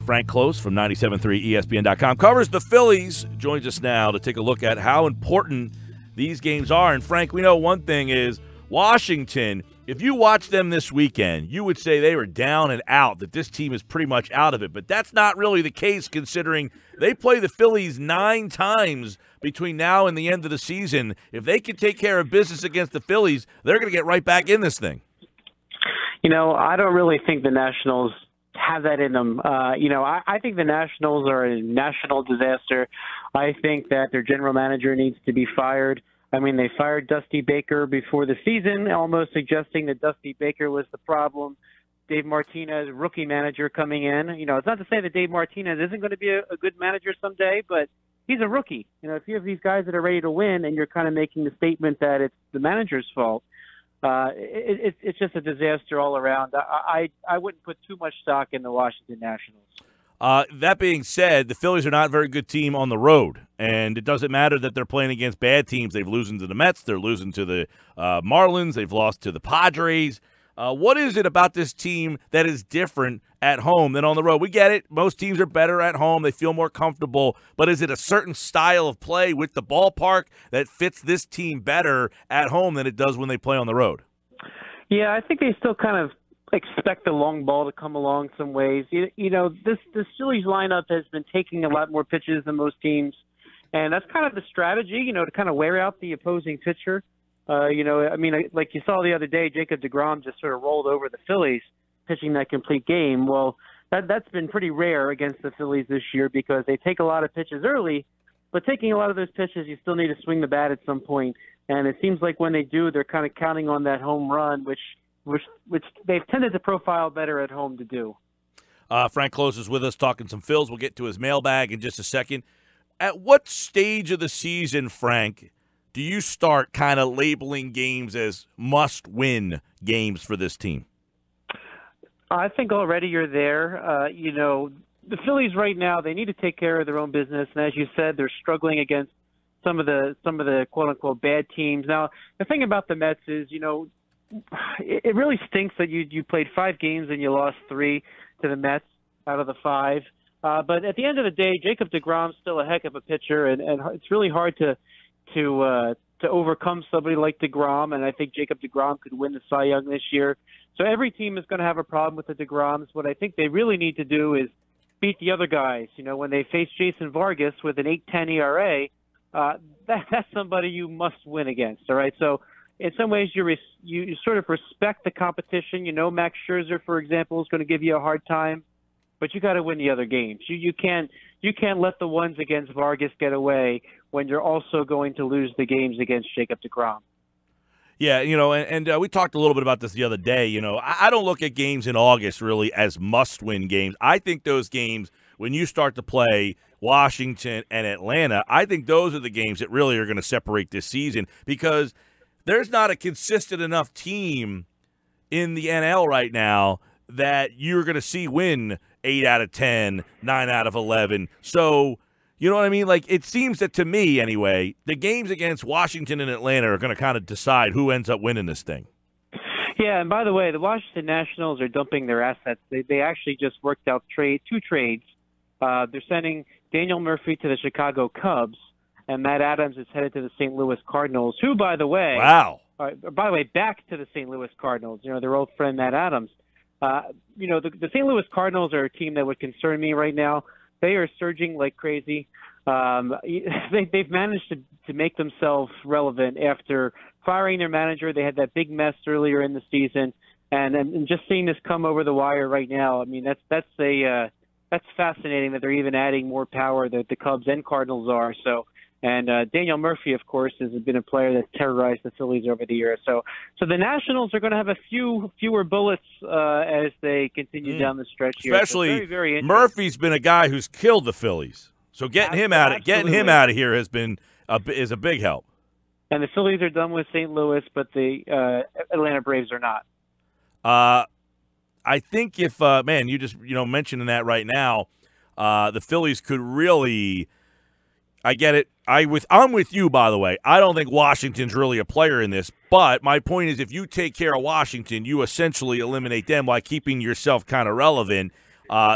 Frank Klose from 97.3 ESPN.com covers the Phillies, joins us now to take a look at how important these games are. And, Frank, we know one thing is Washington, if you watch them this weekend, you would say they were down and out, that this team is pretty much out of it. But that's not really the case considering they play the Phillies 9 times between now and the end of the season. If they can take care of business against the Phillies, they're going to get right back in this thing. You know, I don't really think the Nationals have that in them. I think the Nationals are a national disaster. I think that their general manager needs to be fired. I mean, they fired Dusty Baker before the season, almost suggesting that Dusty Baker was the problem. Dave Martinez, rookie manager, coming in. You know, it's not to say that Dave Martinez isn't going to be a good manager someday, but he's a rookie. You know, if you have these guys that are ready to win and you're kind of making the statement that it's the manager's fault, it's just a disaster all around. I wouldn't put too much stock in the Washington Nationals. That being said, the Phillies are not a very good team on the road, and it doesn't matter that they're playing against bad teams. They've losing to the Mets, they're losing to the Marlins, they've lost to the Padres. What is it about this team that is different at home than on the road? We get it. Most teams are better at home. They feel more comfortable. But is it a certain style of play with the ballpark that fits this team better at home than it does when they play on the road? Yeah, I think they still kind of expect the long ball to come along some ways. You know, this Phillies lineup has been taking a lot more pitches than most teams. And that's kind of the strategy, you know, to kind of wear out the opposing pitcher. Like you saw the other day, Jacob deGrom just sort of rolled over the Phillies, pitching that complete game. Well, that's been pretty rare against the Phillies this year because they take a lot of pitches early, but taking a lot of those pitches, you still need to swing the bat at some point. And it seems like when they do, they're kind of counting on that home run, which they've tended to profile better at home to do. Frank Klose is with us talking some Phils. We'll get to his mailbag in just a second. At what stage of the season, Frank, do you start kind of labeling games as must-win games for this team? I think already you're there. The Phillies right now, they need to take care of their own business. And as you said, they're struggling against some of the quote-unquote bad teams. Now, the thing about the Mets is, you know, it really stinks that you played 5 games and you lost 3 to the Mets out of the 5. But at the end of the day, Jacob deGrom's still a heck of a pitcher, and it's really hard to overcome somebody like deGrom, and I think Jacob deGrom could win the Cy Young this year. So every team is going to have a problem with the deGroms. What I think they really need to do is beat the other guys. You know, when they face Jason Vargas with an 8.10 ERA, that's somebody you must win against. All right, so in some ways you sort of respect the competition. You know, Max Scherzer, for example, is going to give you a hard time, but you got to win the other games. You can't let the ones against Vargas get away when you're also going to lose the games against Jacob deGrom. Yeah, you know, and we talked a little bit about this the other day. You know, I don't look at games in August really as must-win games. I think those games, when you start to play Washington and Atlanta, I think those are the games that really are going to separate this season because there's not a consistent enough team in the NL right now that you're going to see win 8 out of 10, 9 out of 11. So, you know what I mean? Like, it seems that to me, anyway, the games against Washington and Atlanta are going to kind of decide who ends up winning this thing. Yeah, and by the way, the Washington Nationals are dumping their assets. They actually just worked out 2 trades. They're sending Daniel Murphy to the Chicago Cubs, and Matt Adams is headed to the St. Louis Cardinals, who, by the way, back to the St. Louis Cardinals, you know, their old friend Matt Adams. The St. Louis Cardinals are a team that would concern me right now. They are surging like crazy. They've managed to make themselves relevant after firing their manager. They had that big mess earlier in the season, and just seeing this come over the wire right now. I mean, that's fascinating that they're even adding more power that the Cubs and Cardinals are. So. And Daniel Murphy, of course, has been a player that's terrorized the Phillies over the years. So the Nationals are going to have a fewer bullets as they continue down the stretch here. Especially so very Murphy's been a guy who's killed the Phillies. So getting him out of here has been is a big help. And the Phillies are done with St. Louis, but the Atlanta Braves are not. I think if you just mentioning that right now, the Phillies could really. I get it. I'm with you, by the way. I don't think Washington's really a player in this, but my point is if you take care of Washington, you essentially eliminate them while keeping yourself kind of relevant.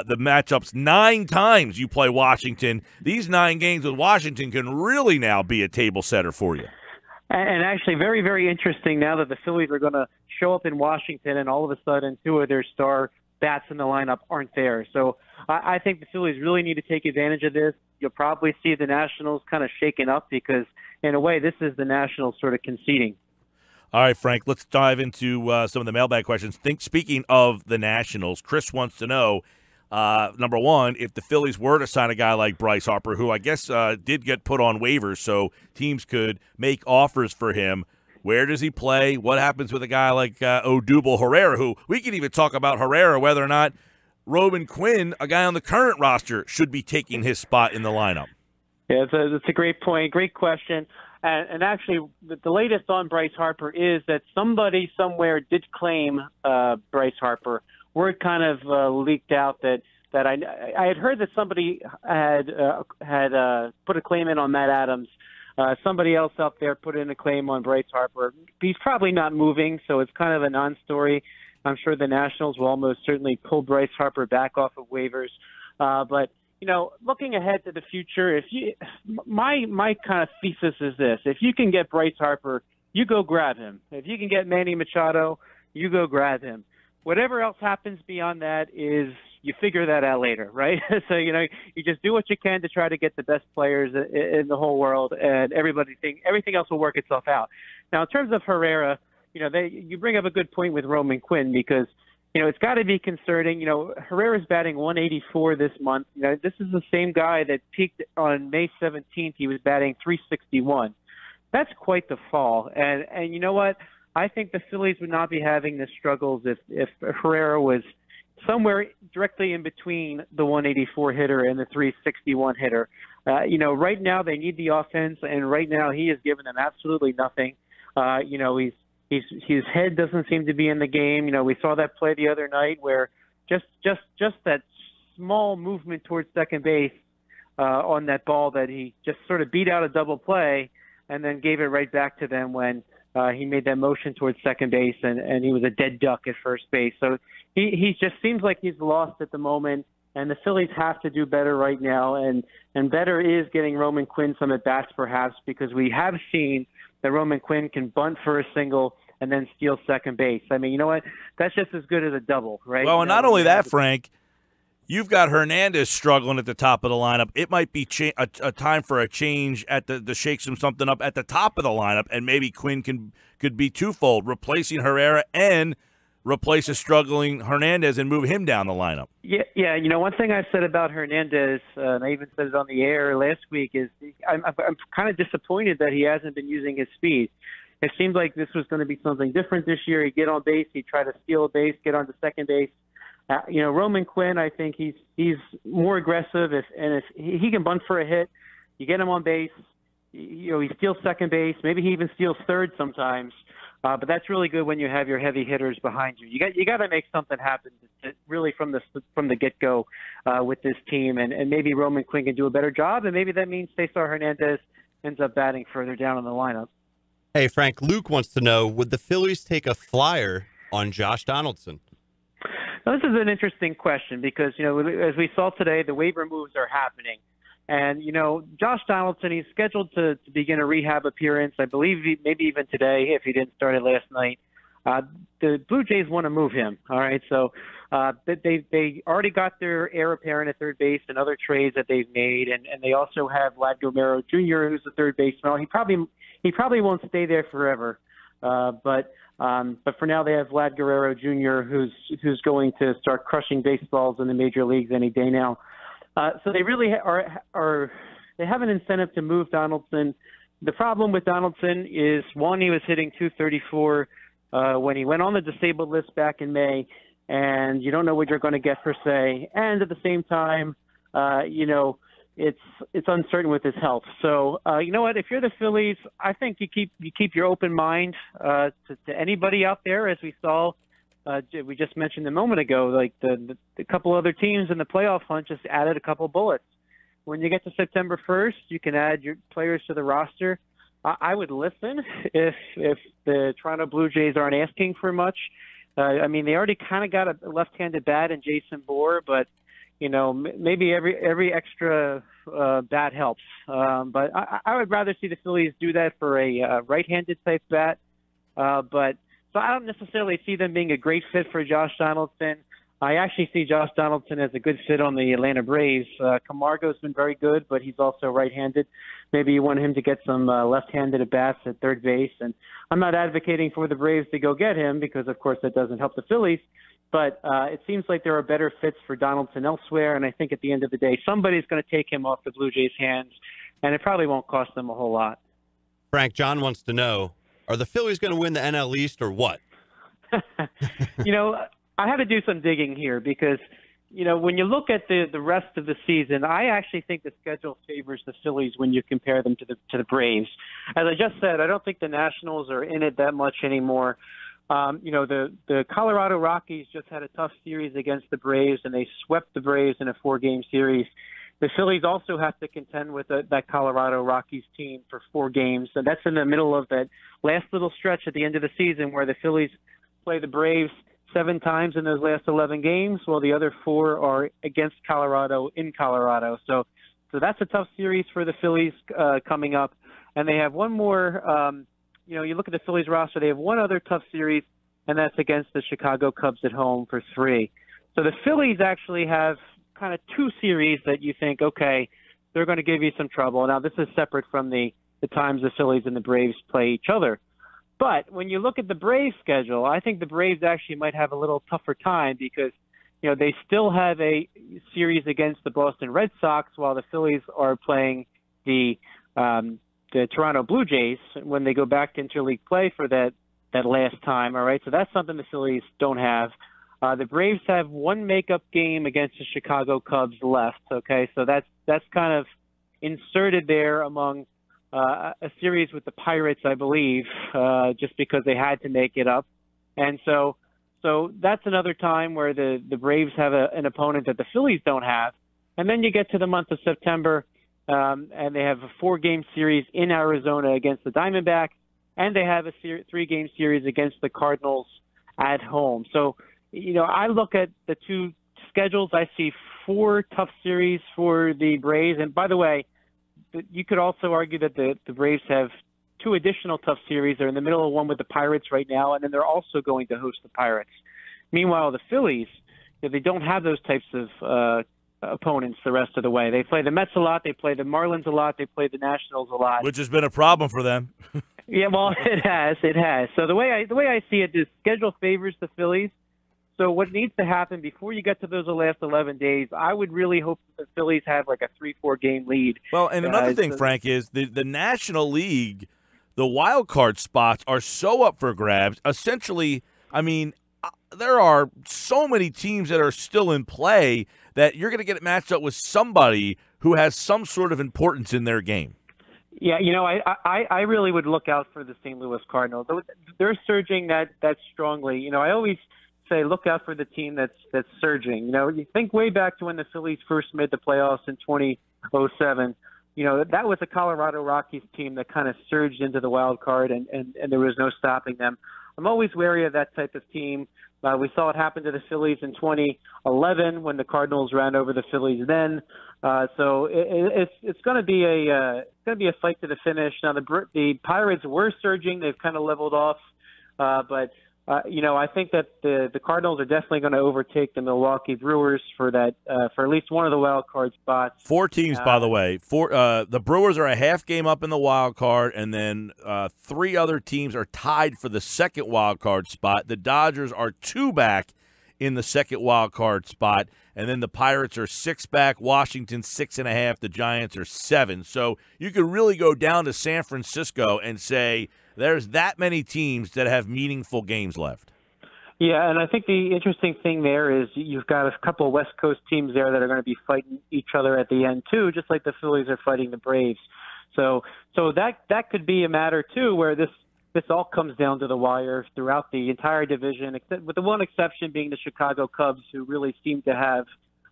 the matchups 9 times you play Washington. These 9 games with Washington can really now be a table setter for you. And actually, very, very interesting now that the Phillies are going to show up in Washington and all of a sudden 2 of their star bats in the lineup aren't there. So I think the Phillies really need to take advantage of this. You'll probably see the Nationals kind of shaken up because, in a way, this is the Nationals sort of conceding. All right, Frank, let's dive into some of the mailbag questions. Speaking of the Nationals, Chris wants to know, number one, if the Phillies were to sign a guy like Bryce Harper, who I guess did get put on waivers so teams could make offers for him, where does he play? What happens with a guy like Odubel Herrera, who we can even talk about Herrera, whether or not Roman Quinn, a guy on the current roster, should be taking his spot in the lineup? Yeah, it's a great point. Great question. And actually, the latest on Bryce Harper is that somebody somewhere did claim Bryce Harper. Word kind of leaked out that I had heard that somebody had put a claim in on Matt Adams. Somebody else out there put in a claim on Bryce Harper. He's probably not moving, so it's kind of a non-story. I'm sure the Nationals will almost certainly pull Bryce Harper back off of waivers. But looking ahead to the future, my kind of thesis is this: if you can get Bryce Harper, you go grab him. If you can get Manny Machado, you go grab him. Whatever else happens beyond that is you figure that out later, right? So, you just do what you can to try to get the best players in the whole world, and everything else will work itself out. Now, in terms of Herrera, you bring up a good point with Roman Quinn because, it's got to be concerning. Herrera's batting 184 this month. This is the same guy that peaked on May 17th. He was batting 361. That's quite the fall. And you know what? I think the Phillies would not be having the struggles if Herrera was somewhere directly in between the 184 hitter and the 361 hitter. Right now they need the offense, and right now he has given them absolutely nothing. His head doesn't seem to be in the game. We saw that play the other night where just that small movement towards second base on that ball that he just sort of beat out a double play and then gave it right back to them when he made that motion towards second base and he was a dead duck at first base. So he just seems like he's lost at the moment, and the Phillies have to do better right now. And better is getting Roman Quinn some at-bats perhaps, because we have seen that Roman Quinn can bunt for a single and then steal second base. I mean, you know what? That's just as good as a double, right? Well, and not only that, Frank, you've got Hernandez struggling at the top of the lineup. It might be a time for a change to shake something up at the top of the lineup, and maybe Quinn could be twofold, replacing Herrera and replace a struggling Hernandez and move him down the lineup. Yeah. One thing I said about Hernandez, and I even said it on the air last week, is I'm kind of disappointed that he hasn't been using his speed. It seemed like this was going to be something different this year. He'd get on base, he'd try to steal a base, get onto second base. Roman Quinn, I think he's more aggressive. If he can bunt for a hit, you get him on base. He steals second base. Maybe he even steals third sometimes. But that's really good when you have your heavy hitters behind you. You got to make something happen really from the get-go with this team, and maybe Roman Quinn can do a better job, and maybe that means Cesar Hernandez ends up batting further down in the lineup. Hey, Frank, Luke wants to know, would the Phillies take a flyer on Josh Donaldson? Now, this is an interesting question because, as we saw today, the waiver moves are happening. And, Josh Donaldson, he's scheduled to begin a rehab appearance, I believe maybe even today if he didn't start it last night. The Blue Jays want to move him, all right? So they already got their heir apparent at third base and other trades that they've made, and they also have Vlad Guerrero Jr., who's the third baseman. He probably won't stay there forever, but for now they have Vlad Guerrero Jr., who's going to start crushing baseballs in the major leagues any day now. So they really they have an incentive to move Donaldson. The problem with Donaldson is, one, he was hitting 234 when he went on the disabled list back in May, and you don't know what you're going to get per se. And at the same time, it's uncertain with his health. So you know what? If you're the Phillies, I think you keep your open mind to anybody out there, as we saw. We just mentioned a moment ago, like the couple other teams in the playoff hunt just added a couple bullets. When you get to September 1st, you can add your players to the roster. I would listen if the Toronto Blue Jays aren't asking for much. They already kind of got a left-handed bat in Jason Bourne, but maybe every extra bat helps. But I would rather see the Phillies do that for a right-handed type bat. But so I don't necessarily see them being a great fit for Josh Donaldson. I actually see Josh Donaldson as a good fit on the Atlanta Braves. Camargo's been very good, but he's also right-handed. Maybe you want him to get some left-handed at-bats at third base. And I'm not advocating for the Braves to go get him because, of course, that doesn't help the Phillies. But it seems like there are better fits for Donaldson elsewhere, and I think at the end of the day, somebody's going to take him off the Blue Jays' hands, and it probably won't cost them a whole lot. Frank, John wants to know, are the Phillies going to win the NL East or what? I had to do some digging here because, when you look at the rest of the season, I actually think the schedule favors the Phillies when you compare them to the Braves. As I just said, I don't think the Nationals are in it that much anymore. The Colorado Rockies just had a tough series against the Braves, and they swept the Braves in a 4-game series. The Phillies also have to contend with that Colorado Rockies team for 4 games, and that's in the middle of that last little stretch at the end of the season where the Phillies play the Braves 7 times in those last 11 games, while the other 4 are against Colorado in Colorado. So that's a tough series for the Phillies coming up, and they have one more. You look at the Phillies roster, they have one other tough series, and that's against the Chicago Cubs at home for 3. So the Phillies actually have kind of 2 series that you think, okay, they're going to give you some trouble. Now, this is separate from the times the Phillies and the Braves play each other. But when you look at the Braves schedule, I think the Braves actually might have a little tougher time because, they still have a series against the Boston Red Sox while the Phillies are playing the Toronto Blue Jays when they go back to interleague play for that last time. All right, so that's something the Phillies don't have. The Braves have one makeup game against the Chicago Cubs left. Okay, so that's kind of inserted there among a series with the Pirates, I believe, just because they had to make it up. And so that's another time where the Braves have an opponent that the Phillies don't have. And then you get to the month of September, and they have a 4-game series in Arizona against the Diamondbacks, and they have a 3-game series against the Cardinals at home. So, I look at the 2 schedules. I see 4 tough series for the Braves. And by the way, you could also argue that the Braves have 2 additional tough series. They're in the middle of one with the Pirates right now, and then they're also going to host the Pirates. Meanwhile, the Phillies, they don't have those types of opponents the rest of the way. They play the Mets a lot, they play the Marlins a lot, they play the Nationals a lot, which has been a problem for them. Yeah, well, it has. So the way I see it, the schedule favors the Phillies. So what needs to happen before you get to those last 11 days, I would really hope that the Phillies have like a 3-4 game lead. Well, and another thing, Frank, is the National League, the wild card spots are so up for grabs. Essentially, I mean, there are so many teams that are still in play that you're going to get it matched up with somebody who has some sort of importance in their game. Yeah, I really would look out for the St. Louis Cardinals. They're surging that strongly. I always say look out for the team that's surging. You think way back to when the Phillies first made the playoffs in 2007. That was a Colorado Rockies team that kind of surged into the wild card, and there was no stopping them. I'm always wary of that type of team. We saw it happen to the Phillies in 2011 when the Cardinals ran over the Phillies then. So it's going to be a fight to the finish. Now the Pirates were surging; they've kind of leveled off, but I think that the Cardinals are definitely going to overtake the Milwaukee Brewers for at least one of the wild card spots. 4 teams, by the way. The Brewers are a half game up in the wild card, and then 3 other teams are tied for the second wild card spot. The Dodgers are 2 back in the second wild card spot, and then the Pirates are 6 back. Washington 6.5. The Giants are 7. So you could really go down to San Francisco and say there's that many teams that have meaningful games left. Yeah, and I think the interesting thing there is you've got a couple of West Coast teams there that are going to be fighting each other at the end too, just like the Phillies are fighting the Braves. So that could be a matter too, where this all comes down to the wire throughout the entire division, except with the one exception being the Chicago Cubs, who really seem to have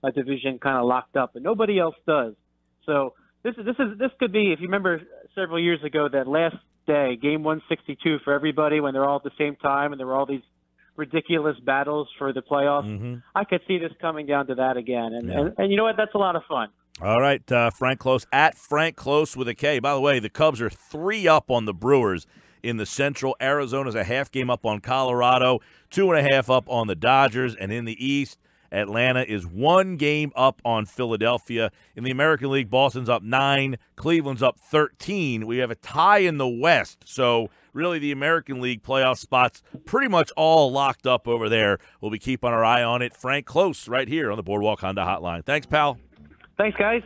a division kind of locked up, and nobody else does. So this could be, if you remember several years ago, that last day, game 162 for everybody, when they're all at the same time and there were all these ridiculous battles for the playoffs. I could see this coming down to that again. And you know what? That's a lot of fun. All right, Frank Klose, at Frank Klose with a K. By the way, the Cubs are 3 up on the Brewers in the Central. Arizona's a half game up on Colorado, 2.5 up on the Dodgers. And in the East, Atlanta is 1 game up on Philadelphia. In the American League, Boston's up 9, Cleveland's up 13. We have a tie in the West. So really the American League playoff spots pretty much all locked up over there. We'll be keeping our eye on it. Frank Klose right here on the Boardwalk Honda Hotline. Thanks, pal. Thanks, guys.